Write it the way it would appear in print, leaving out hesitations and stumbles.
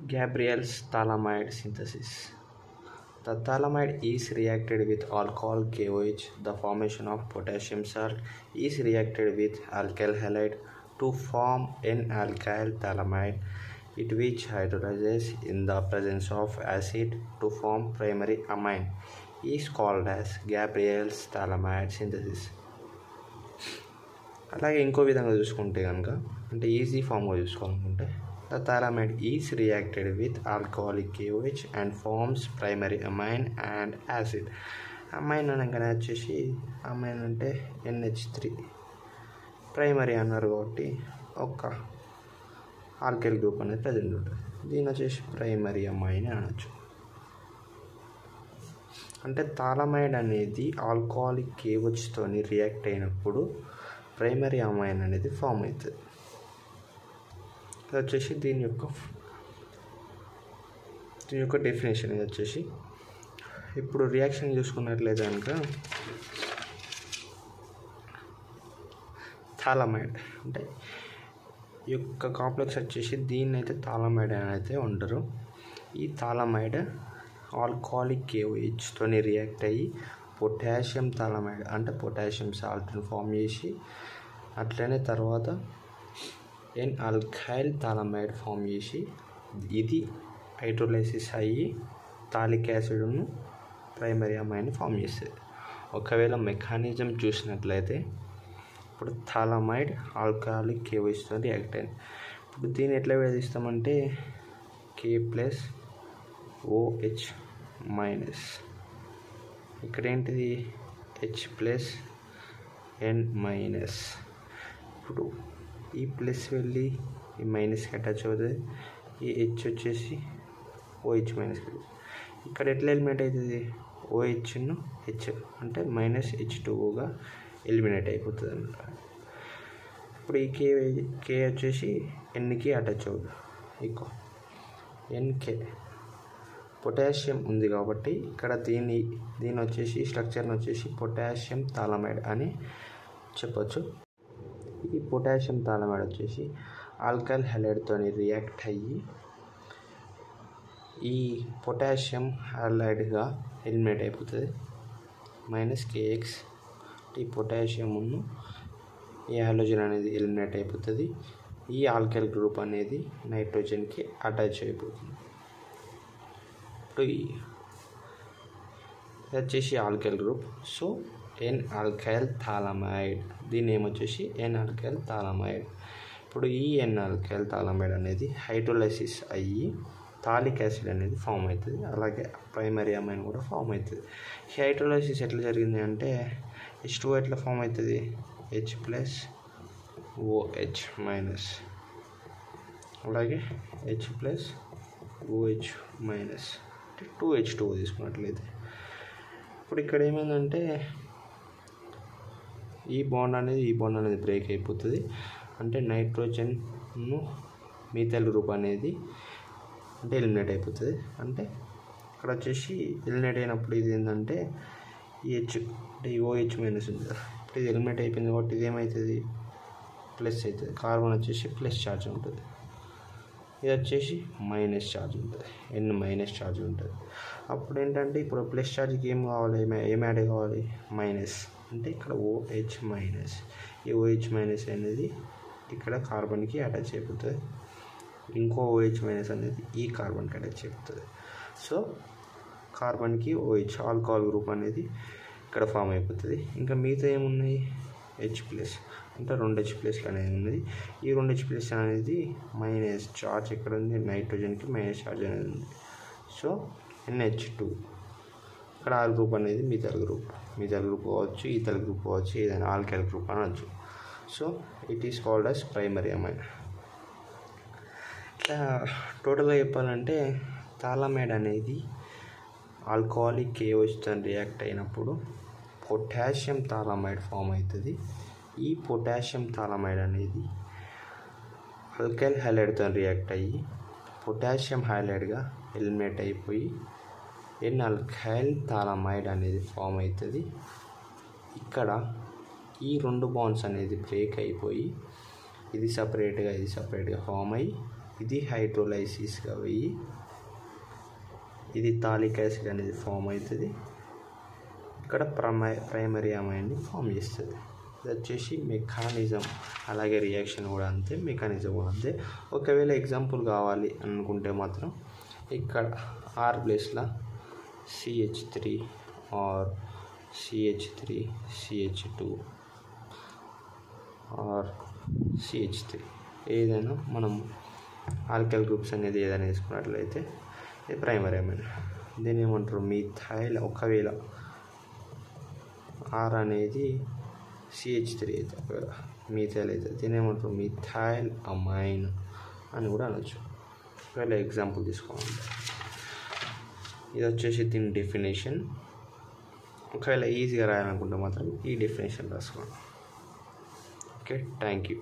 Gabriel's phthalimide synthesis. The phthalimide is reacted with alcohol KOH. The formation of potassium salt is reacted with alkyl halide to form N-alkyl phthalimide, it which hydrolyzes in the presence of acid to form primary amine is called as Gabriel's phthalimide synthesis. అలాగే ఇంకో విధంగా చూసుకుంటే కనుక అంటే easy ఫామ్గా చూసుకోవాలనుకుంటే the phthalimide is reacted with alcoholic KOH and forms primary amine and acid. Amine అనగానే వచ్చేసి amine అంటే NH3 primary అన్నారు కాబట్టి ఒక ఆల్కైల్ గ్రూప్ అనేది ప్రజెంట్ ఉంటుంది. దీని వచ్చేసి ప్రైమరీ అమైన్ అనొచ్చు. అంటే థాలమైడ్ అనేది ఆల్కహాలిక్ KOHతోని రియాక్ట్ అయినప్పుడు ప్రైమరీ అమైన్ అనేది ఫామ్ అవుతుంది. ఇది వచ్చేసి దీని యొక్క డెఫినేషన్. ఇది వచ్చేసి ఇప్పుడు రియాక్షన్ చూసుకున్నట్లయితే కనుక థాలమైడ్ అంటే ఈ యొక్క కాంప్లెక్స్ వచ్చేసి దీన్ని అయితే థాలమైడ్ అని అయితే ఉంటారు. ఈ థాలమైడ్ ఆల్కహాలిక్ KOHతోని రియాక్ట్ అయ్యి పొటాషియం థాలమైడ్ అంటే పొటాషియం సాల్ట్ని ఫామ్ చేసి అట్లనే తర్వాత N-alkyl phthalimide ఫామ్ చేసి ఇది హైడ్రోలైసిస్ అయ్యి థాలిక్ యాసిడ్ను ప్రైమరీ అమైన్ ఫామ్ చేస్తుంది. ఒకవేళ మెకానిజం చూసినట్లయితే ఇప్పుడు థాలమైడ్ ఆల్కహాలిక్ KOHతో రియాక్ట్ అయింది. ఇప్పుడు దీన్ని ఎట్లా విడదీస్తామంటే K+OH- ఇక్కడ ఏంటిది H+N-. ఇప్పుడు ఈ ప్లస్ వెళ్ళి ఈ మైనస్కి అటాచ్ అవుతుంది. ఈ హెచ్ వచ్చేసి OH- ఇక్కడ ఎట్లా ఎలిమినేట్ అవుతుంది OHను హెచ్ అంటే -H2Oగా ఎలిమినేట్ అయిపోతుంది అన్నమాట. ఇప్పుడు ఈ కే వచ్చేసి ఎన్కి అటాచ్ అవుతుంది. ఈక్వల్ NK పొటాషియం ఉంది కాబట్టి ఇక్కడ దీని వచ్చేసి స్ట్రక్చర్ని వచ్చేసి పొటాషియం థాలమైడ్ అని చెప్పొచ్చు. ఈ పొటాషియం థాలమైడ్ వచ్చేసి ఆల్కైల్ హైలైడ్తో రియాక్ట్ అయ్యి ఈ పొటాషియం హైలైడ్గా ఎలిమినేట్ అయిపోతుంది. -KX ఈ పొటాషియంను ఈ హాలోజన్ అనేది ఎలిమినేట్ అయిపోతుంది. ఈ ఆల్కైల్ గ్రూప్ అనేది నైట్రోజన్కి అటాచ్ అయిపోతుంది. ఇప్పుడు ఇది వచ్చేసి alkyl group. So N-alkyl phthalimide దీని నేమ్ వచ్చేసి N-alkyl phthalimide. ఇప్పుడు ఈ N-alkyl phthalimide అనేది హైడ్రోలైసిస్ అయ్యి థాలిక్ యాసిడ్ అనేది ఫామ్ అవుతుంది. అలాగే ప్రైమరీ అమైన్ కూడా ఫామ్ అవుతుంది. ఈ హైడ్రోలైసిస్ ఎట్లా జరిగింది అంటే H2O ఎట్లా ఫామ్ అవుతుంది H+OH- అలాగే H+OH- 2H2O తీసుకున్నట్లయితే ఇప్పుడు ఇక్కడ ఏమైందంటే ఈ బాండ్ అనేది బ్రేక్ అయిపోతుంది. అంటే నైట్రోజన్ను మీథైల్ గ్రూప్ అనేది అంటే ఎలిమినేట్ అయిపోతుంది. అంటే ఇక్కడ వచ్చేసి ఎలిమినేట్ అయినప్పుడు ఇది ఏంటంటే ఈ హెచ్ అంటే ఈ OH- ఉంది. ఇప్పుడు ఇది ఎలిమినేట్ అయిపోయింది కాబట్టి ఇది ఏమవుతుంది ప్లస్ అవుతుంది. కార్బన్ వచ్చేసి ప్లస్ ఛార్జ్ ఉంటుంది. ఇది వచ్చేసి మైనస్ ఛార్జ్ ఉంటుంది. N- ఛార్జ్ ఉంటుంది. అప్పుడు ఏంటంటే ఇప్పుడు ప్లస్ ఛార్జ్కి ఏం కావాలి ఏం యాడ్ కావాలి మైనస్ అంటే ఇక్కడ OH-. ఈ OH- అనేది ఇక్కడ కార్బన్కి అటాచ్ అయిపోతుంది. ఇంకో OH- అనేది ఈ కార్బన్కి అటాచ్ అయిపోతుంది. సో కార్బన్కి OH ఆల్కహాల్ గ్రూప్ అనేది ఇక్కడ ఫామ్ అయిపోతుంది. ఇంకా మిగతా ఏమున్నాయి H+ అంటే 2 H+ అనేది ఉన్నది. ఈ 2 H+ అనేది మైనస్ ఛార్జ్ ఇక్కడ ఉంది. నైట్రోజన్కి మైనస్ ఛార్జ్ అనేది ఉంది. సో NH2 ఇక్కడ ఆల్ గ్రూప్ అనేది మిథైల్ గ్రూప్ కావచ్చు, ఈథైల్ గ్రూప్ కావచ్చు, ఏదైనా ఆల్కైల్ గ్రూప్ అనవచ్చు. So it is called as primary amine. ఇట్లా టోటల్గా చెప్పాలంటే థాలమైడ్ అనేది ఆల్కహాలిక్ KOHతో రియాక్ట్ అయినప్పుడు పొటాషియం థాలమైడ్ ఫామ్ అవుతుంది. ఈ పొటాషియం థాలమైడ్ అనేది ఆల్కైల్ హైలైడ్తో రియాక్ట్ అయ్యి పొటాషియం హైలైడ్గా ఎలిమినేట్ అయిపోయి N-alkyl phthalimide అనేది ఫామ్ అవుతుంది. ఇక్కడ ఈ 2 బాండ్స్ అనేది బ్రేక్ అయిపోయి ఇది సపరేట్గా ఫామ్ అయ్యి ఇది హైడ్రోలైసిస్గా పోయి ఇది థాలిక్ యాసిడ్ అనేది ఫామ్ అవుతుంది. ఇక్కడ ప్రైమరీ అమైన్ని ఫామ్ చేస్తుంది. ఇది వచ్చేసి మెకానిజం, అలాగే రియాక్షన్ కూడా అంతే, మెకానిజం కూడా అంతే. ఒకవేళ ఎగ్జాంపుల్ కావాలి అనుకుంటే మాత్రం ఇక్కడ ఆర్ ప్లేస్లో CH3 are CH3 CH2 are CH3 ఏదైనా మనం ఆల్కైల్ గ్రూప్స్ అనేది ఏదైనా తీసుకున్నట్లయితే ఇది ప్రైమరీ అమైన్. దీన్ని ఏమంటారు? మిథైల్. ఒకవేళ ఆర్ అనేది CH3 అయితే, ఒకవేళ మిథైల్ అయితే దీన్ని ఏమంటారు? మిథైల్ అమైన్ అని కూడా అనొచ్చు. ఒకవేళ ఎగ్జాంపుల్ తీసుకోవాలి. ఇది వచ్చేసి దీని డెఫినేషన్. ఒకవేళ ఈజీగా రాయాలనుకుంటే మాత్రం ఈ డెఫినేషన్ రాసుకోండి. Okay, thank you.